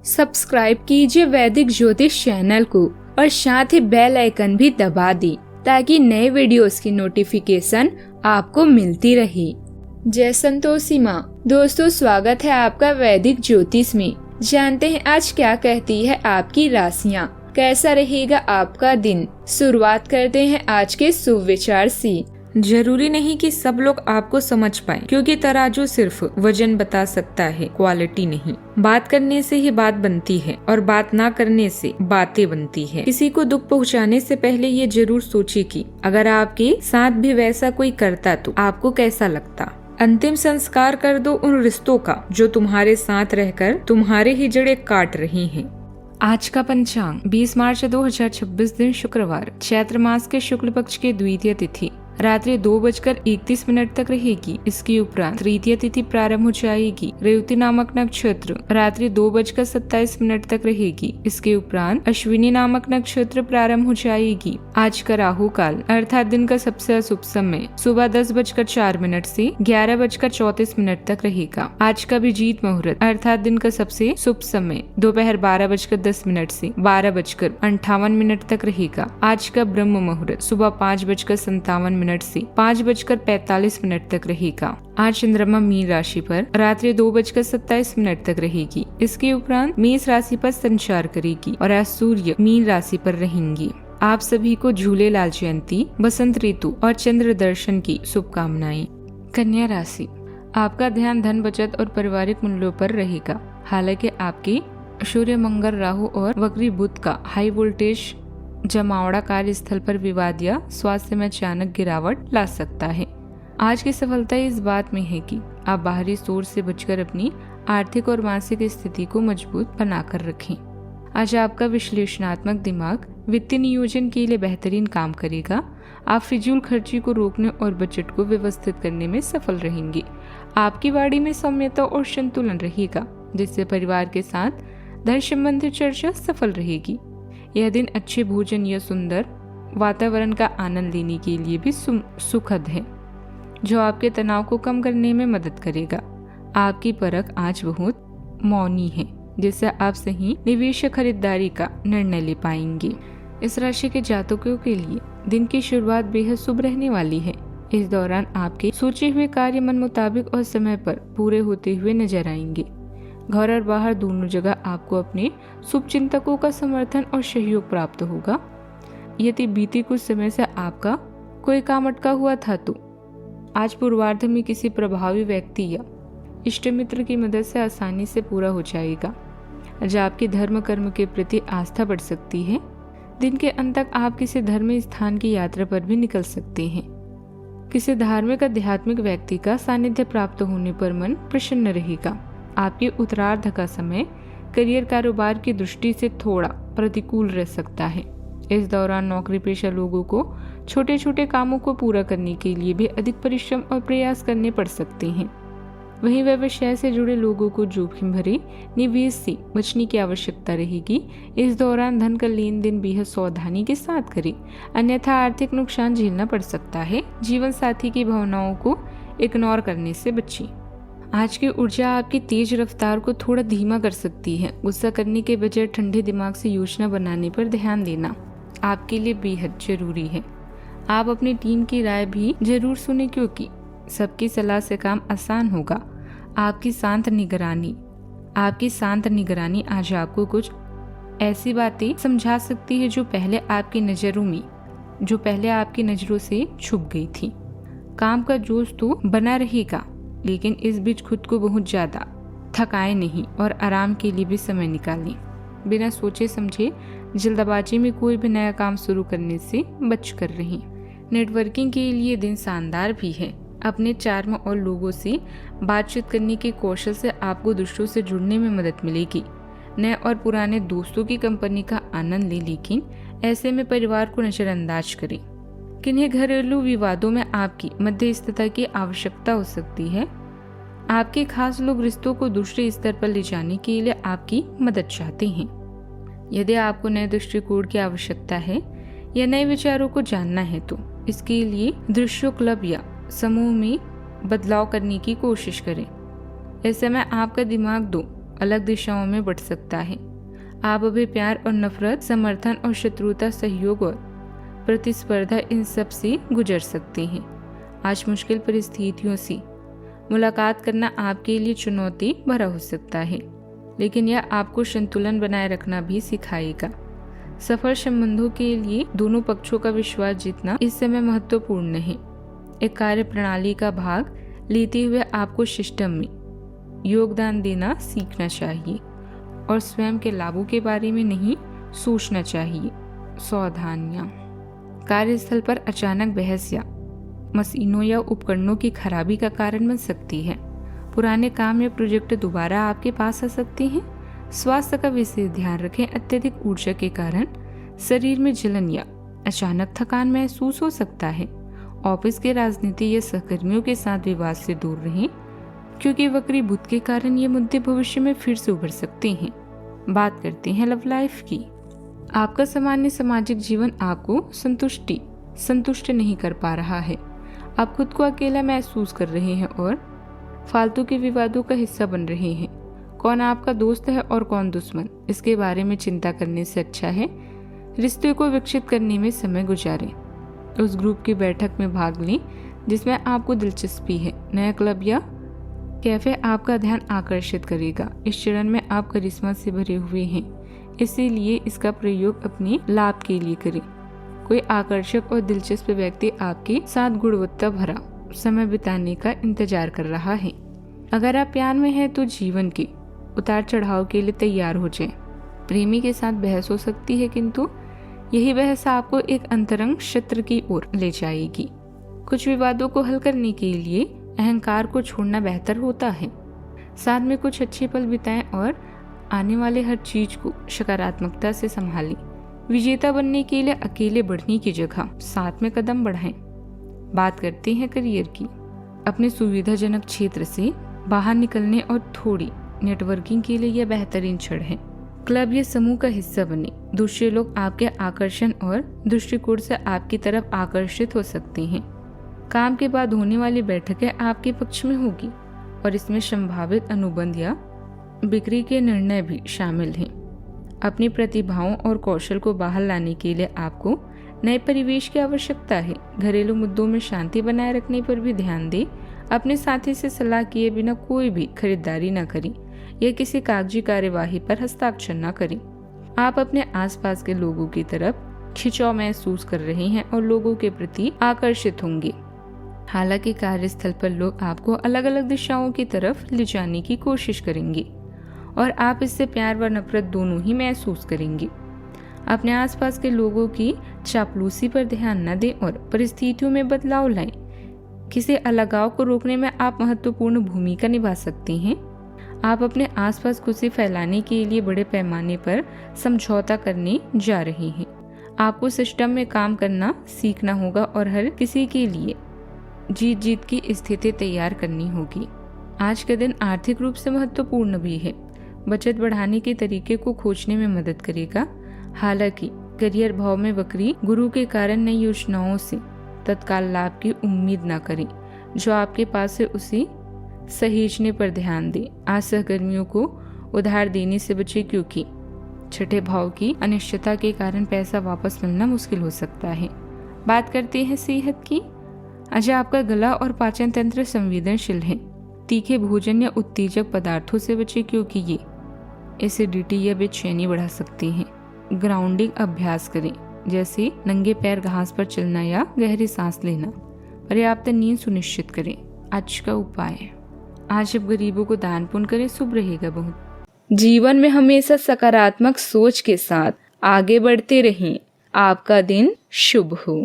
Subscribe कीजिए वैदिक ज्योतिष चैनल को और साथ ही बेल आइकन भी दबा दी ताकि नए वीडियोस की नोटिफिकेशन आपको मिलती रहे। जय संतोषी माँ। दोस्तों, स्वागत है आपका वैदिक ज्योतिष में। जानते हैं आज क्या कहती है आपकी राशियाँ, कैसा रहेगा आपका दिन। शुरुआत करते हैं आज के शुभ विचार से। जरूरी नहीं कि सब लोग आपको समझ पाए, क्योंकि तराजू सिर्फ वजन बता सकता है, क्वालिटी नहीं। बात करने से ही बात बनती है और बात ना करने से बातें बनती है। किसी को दुख पहुंचाने से पहले ये जरूर सोचिए कि अगर आपके साथ भी वैसा कोई करता तो आपको कैसा लगता। अंतिम संस्कार कर दो उन रिश्तों का जो तुम्हारे साथ रहकर तुम्हारे ही जड़ें काट रही हैं। आज का पंचांग 20 मार्च 2026 दिन शुक्रवार, चैत्र मास के शुक्ल पक्ष की द्वितीय तिथि रात्रि 2:31 तक रहेगी। इसके उपरांत तृतीय तिथि प्रारंभ हो जाएगी। रेवती नामक नक्षत्र रात्रि 2:27 तक रहेगी। इसके उपरांत अश्विनी नामक नक्षत्र प्रारंभ हो जाएगी। आज का राहु काल अर्थात दिन का सबसे अशुभ समय सुबह 10:04 से 11:34 तक रहेगा। आज का अभिजीत मुहूर्त अर्थात दिन का सबसे शुभ समय दोपहर 12:10 से 12:58 तक रहेगा। आज का ब्रह्म मुहूर्त सुबह 5:57 से 5:45 तक रहेगा। आज चंद्रमा मीन राशि पर रात्रि 2:27 तक रहेगी। इसके उपरांत मेष राशि पर संचार करेगी और आज सूर्य मीन राशि पर रहेंगी। आप सभी को झूलेलाल जयंती, बसंत ऋतु और चंद्र दर्शन की शुभकामनाएं। कन्या राशि, आपका ध्यान धन, बचत और पारिवारिक मूल्यों पर रहेगा। हालांकि आपके सूर्य, मंगल, राहु और वक्री बुध का हाई वोल्टेज जमावड़ा कार्यस्थल पर विवाद या स्वास्थ्य में अचानक गिरावट ला सकता है। आज की सफलता इस बात में है कि आप बाहरी सोच से बचकर अपनी आर्थिक और मानसिक स्थिति को मजबूत बनाकर रखें। आज आपका विश्लेषणात्मक दिमाग वित्तीय नियोजन के लिए बेहतरीन काम करेगा। आप फिजूल खर्ची को रोकने और बजट को व्यवस्थित करने में सफल रहेंगे। आपकी वाणी में सौम्यता और संतुलन रहेगा, जिससे परिवार के साथ धन संबंधित चर्चा सफल रहेगी। यह दिन अच्छे भोजन या सुंदर वातावरण का आनंद लेने के लिए भी सुखद है, जो आपके तनाव को कम करने में मदद करेगा। आपकी परख आज बहुत मौनी है, जिससे आप सही निवेश खरीदारी का निर्णय ले पाएंगे। इस राशि के जातकों के लिए दिन की शुरुआत बेहद शुभ रहने वाली है। इस दौरान आपके सोचे हुए कार्य मन मुताबिक और समय पर पूरे होते हुए नजर आएंगे। घर और बाहर दोनों जगह आपको अपने शुभ चिंतकों का समर्थन और सहयोग प्राप्त होगा। यदि बीते कुछ समय से आपका कोई काम अटका हुआ था तो आज पूर्वार्ध में किसी प्रभावी व्यक्ति या इष्ट मित्र की मदद से आसानी से पूरा हो जाएगा। आज आपकी धर्म कर्म के प्रति आस्था बढ़ सकती है। दिन के अंत तक आप किसी धर्म स्थान की यात्रा पर भी निकल सकते हैं। किसी धार्मिक आध्यात्मिक व्यक्ति का सानिध्य प्राप्त होने पर मन प्रसन्न रहेगा। आपके उत्तरार्ध का समय करियर कारोबार की दृष्टि से थोड़ा प्रतिकूल रह सकता है। इस दौरान नौकरी पेशा लोगों को छोटे छोटे कामों को पूरा करने के लिए भी अधिक परिश्रम और प्रयास करने पड़ सकते हैं। वहीं व्यवसाय से जुड़े लोगों को जोखिम भरे निवेश से बचने की आवश्यकता रहेगी। इस दौरान धन का लेन देन बेहद सावधानी के साथ करें, अन्यथा आर्थिक नुकसान झेलना पड़ सकता है। जीवन साथी की भावनाओं को इग्नोर करने से बचें। आज की ऊर्जा आपकी तेज रफ्तार को थोड़ा धीमा कर सकती है। गुस्सा करने के बजाय ठंडे दिमाग से योजना बनाने पर ध्यान देना आपके लिए बेहद जरूरी है। आप अपनी टीम की राय भी जरूर सुने, क्योंकि सबकी सलाह से काम आसान होगा। आपकी शांत निगरानी आज आपको कुछ ऐसी बातें समझा सकती है जो पहले आपकी नजरों से छुप गई थी। काम का जोश तो बना रहेगा, लेकिन इस बीच खुद को बहुत ज्यादा थकाए नहीं और आराम के लिए भी समय निकालें। बिना सोचे समझे जल्दबाजी में कोई भी नया काम शुरू करने से बचकर रहें। नेटवर्किंग के लिए दिन शानदार भी है। अपने चार्म और लोगों से बातचीत करने के कौशल से आपको दूसरों से जुड़ने में मदद मिलेगी। नए और पुराने दोस्तों की कंपनी का आनंद लें, लेकिन ऐसे में परिवार को नजरअंदाज करें। किन्हीं घरेलू विवादों में आपकी मध्यस्थता की आवश्यकता हो सकती है। आपके खास लोग रिश्तों को दूसरे स्तर पर ले जाने के लिए आपकी मदद चाहते हैं। यदि आपको नए दृष्टिकोण की आवश्यकता है या नए विचारों को जानना है तो इसके लिए दृश्यों क्लब या समूह में बदलाव करने की कोशिश करें। ऐसे में आपका दिमाग दो अलग दिशाओं में बढ़ सकता है। आप अभी प्यार और नफरत, समर्थन और शत्रुता, सहयोग और प्रतिस्पर्धा, इन सब से गुजर सकते हैं। आज मुश्किल परिस्थितियों से मुलाकात करना आपके लिए चुनौती भरा हो सकता है, लेकिन यह आपको संतुलन बनाए रखना भी सिखाएगा। सफल संबंधों के लिए दोनों पक्षों का विश्वास जीतना इस समय महत्वपूर्ण है। एक कार्य प्रणाली का भाग लेते हुए आपको सिस्टम में योगदान देना सीखना चाहिए और स्वयं के लाभों के बारे में नहीं सोचना चाहिए। सावधानियां, कार्यस्थल पर अचानक बहस या मशीनों या उपकरणों की खराबी का कारण बन सकती है। पुराने काम या प्रोजेक्ट दोबारा आपके पास आ सकते हैं। स्वास्थ्य का विशेष ध्यान रखें। अत्यधिक ऊर्जा के कारण शरीर में जलन या अचानक थकान महसूस हो सकता है। ऑफिस के राजनीति या सहकर्मियों के साथ विवाद से दूर रहें, क्योंकि वक्री बुध के कारण ये मुद्दे भविष्य में फिर से उभर सकते हैं। बात करते हैं लव लाइफ की। आपका सामान्य सामाजिक जीवन आपको संतुष्ट नहीं कर पा रहा है। आप खुद को अकेला महसूस कर रहे हैं और फालतू के विवादों का हिस्सा बन रहे हैं। कौन आपका दोस्त है और कौन दुश्मन, इसके बारे में चिंता करने से अच्छा है रिश्ते को विकसित करने में समय गुजारें। उस ग्रुप की बैठक में भाग लें जिसमें आपको दिलचस्पी है। नया क्लब या कैफे आपका ध्यान आकर्षित करेगा। इस चरण में आप करिश्मा से भरे हुए हैं, इसीलिए इसका प्रयोग अपने लाभ के लिए करें। कोई आकर्षक और दिलचस्प व्यक्ति आपके साथ गुणवत्ता भरा समय बिताने का इंतजार कर रहा है। अगर आप प्यार में हैं तो जीवन के उतार चढ़ाव के लिए तैयार हो जाएं। प्रेमी के साथ बहस हो सकती है, किंतु यही बहस आपको एक अंतरंग क्षेत्र की ओर ले जाएगी। कुछ विवादों को हल करने के लिए अहंकार को छोड़ना बेहतर होता है। साथ में कुछ अच्छे पल बिताएं और आने वाले हर चीज को सकारात्मकता से संभालें। विजेता बनने के लिए अकेले बढ़ने की जगह साथ में कदम बढ़ाएं। बात करते हैं करियर की। अपने सुविधाजनक क्षेत्र से बाहर निकलने और थोड़ी नेटवर्किंग के लिए यह बेहतरीन क्षण है। क्लब या समूह का हिस्सा बने। दूसरे लोग आपके आकर्षण और दृष्टिकोण से आपकी तरफ आकर्षित हो सकते हैं। काम के बाद होने वाली बैठकें आपके पक्ष में होगी और इसमें संभावित अनुबंध या बिक्री के निर्णय भी शामिल हैं। अपनी प्रतिभाओं और कौशल को बाहर लाने के लिए आपको नए परिवेश की आवश्यकता है। घरेलू मुद्दों में शांति बनाए रखने पर भी ध्यान दें। अपने साथी से सलाह किए बिना कोई भी खरीदारी न करें या किसी कागजी कार्यवाही पर हस्ताक्षर न करें। आप अपने आसपास के लोगों की तरफ खिंचाव महसूस कर रहे हैं और लोगों के प्रति आकर्षित होंगे। हालांकि कार्यस्थल पर लोग आपको अलग अलग दिशाओं की तरफ ले जाने की कोशिश करेंगे और आप इससे प्यार व नफरत दोनों ही महसूस करेंगे। अपने आसपास के लोगों की चापलूसी पर ध्यान न दें और परिस्थितियों में बदलाव लाएं। किसी अलगाव को रोकने में आप महत्वपूर्ण भूमिका निभा सकते हैं। आप अपने आसपास खुशी फैलाने के लिए बड़े पैमाने पर समझौता करने जा रहे हैं। आपको सिस्टम में काम करना सीखना होगा और हर किसी के लिए जीत की स्थिति तैयार करनी होगी। आज का दिन आर्थिक रूप से महत्वपूर्ण भी है। बचत बढ़ाने के तरीके को खोजने में मदद करेगा। हालांकि करियर भाव में वक्री गुरु के कारण नई योजनाओं से तत्काल लाभ की उम्मीद न करें। जो आपके पास है उसे सहेजने पर ध्यान दें। आज सहकर्मियों को उधार देने से बचें, क्योंकि छठे भाव की अनिश्चितता के कारण पैसा वापस मिलना मुश्किल हो सकता है। बात करते हैं सेहत की। आज आपका गला और पाचन तंत्र संवेदनशील है। तीखे भोजन या उत्तेजक पदार्थों से बचें, क्योंकि ये एसिडिटी या बेचैनी बढ़ा सकते हैं। ग्राउंडिंग अभ्यास करें, जैसे नंगे पैर घास पर चलना या गहरी सांस लेना। पर्याप्त नींद सुनिश्चित करें। आज का उपाय, आज अब गरीबों को दान पुण्य करें, शुभ रहेगा बहुत। जीवन में हमेशा सकारात्मक सोच के साथ आगे बढ़ते रहें। आपका दिन शुभ हो।